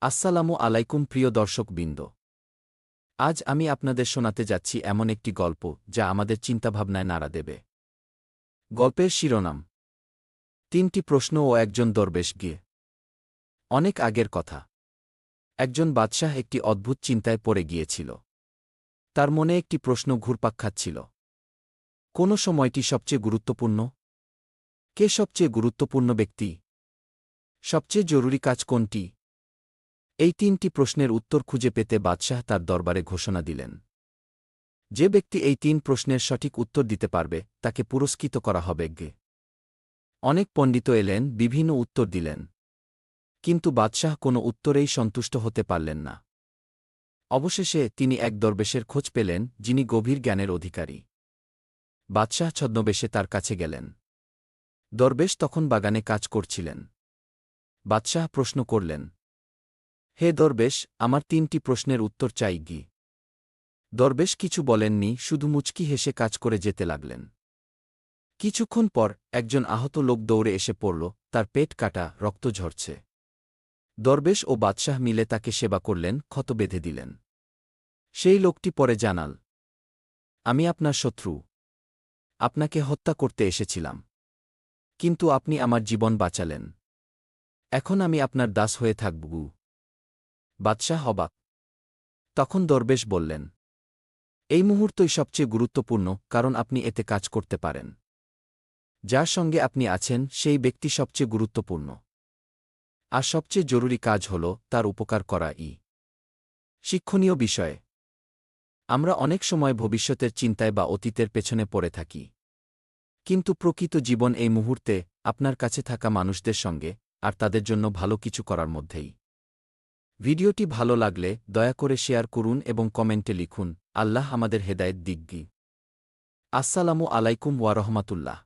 আসসালামু আলাইকুম প্রিয় দর্শকবৃন্দ। আজ আমি আপনাদের শোনাতে যাচ্ছি এমন একটি গল্প যা আমাদের চিন্তাভাবনায় নাড়া দেবে। গল্পের শিরোনাম, ৩টি প্রশ্ন ও একজন দরবেশ গিয়ে। অনেক আগের কথা। একজন বাদশাহ একটি অদ্ভুত চিন্তায় পড়ে গিয়েছিল। তার মনে একটি প্রশ্ন ঘুরপাক খাচ্ছিল। কোন সময়টি সবচেয়ে গুরুত্বপূর্ণ? কে সবচেয়ে গুরুত্বপূর্ণ ব্যক্তি? সবচেয়ে জরুরি কাজ কোনটি? এই ৩টি প্রশ্নের উত্তর খুঁজে পেতে বাদশাহ তার দরবারে ঘোষণা দিলেন। যে ব্যক্তি এই ৩ প্রশ্নের সঠিক উত্তর দিতে পারবে তাকে পুরস্কৃত করা হবে। অনেক পণ্ডিত এলেন, বিভিন্ন উত্তর দিলেন। কিন্তু বাদশাহ কোনো উত্তরেই সন্তুষ্ট হতে পারলেন না। অবশেষে তিনি এক দরবেশের খোঁজ পেলেন যিনি গভীর জ্ঞানের অধিকারী। বাদশাহ ছদ্মবেশে তার কাছে গেলেন। দরবেশ তখন বাগানে কাজ করছিলেন। বাদশাহ প্রশ্ন করলেন, হে দরবেশ, আমার ৩টি প্রশ্নের উত্তর চাই। দরবেশ কিছু বলেননি, শুধু মুচকি হেসে কাজ করে যেতে লাগলেন। কিছুক্ষণ পর একজন আহত লোক দৌড়ে এসে পড়ল, তার পেট কাটা, রক্ত ঝরছে। দরবেশ ও বাদশাহ মিলে তাকে সেবা করলেন, ক্ষত বেঁধে দিলেন। সেই লোকটি পরে জানাল, আমি আপনার শত্রু। আপনাকে হত্যা করতে এসেছিলাম। কিন্তু আপনি আমার জীবন বাঁচালেন। এখন আমি আপনার দাস হয়ে থাকব। বাদশাহ অবাক। তখন দরবেশ বললেন, এই মুহূর্তই সবচেয়ে গুরুত্বপূর্ণ, কারণ আপনি এতে কাজ করতে পারেন। যার সঙ্গে আপনি আছেন সেই ব্যক্তি সবচেয়ে গুরুত্বপূর্ণ। আর সবচেয়ে জরুরি কাজ হল তার উপকার করা। শিক্ষণীয় বিষয়, আমরা অনেক সময় ভবিষ্যতের চিন্তায় বা অতীতের পেছনে পড়ে থাকি। কিন্তু প্রকৃত জীবন এই মুহূর্তে, আপনার কাছে থাকা মানুষদের সঙ্গে, আর তাদের জন্য ভালো কিছু করার মধ্যেই। ভিডিওটি ভালো লাগলে দয়া করে শেয়ার করুন এবং কমেন্টে লিখুন, আল্লাহ আমাদের হেদায়েত দিক। আসসালামু আলাইকুম ওয়া রাহমাতুল্লাহ।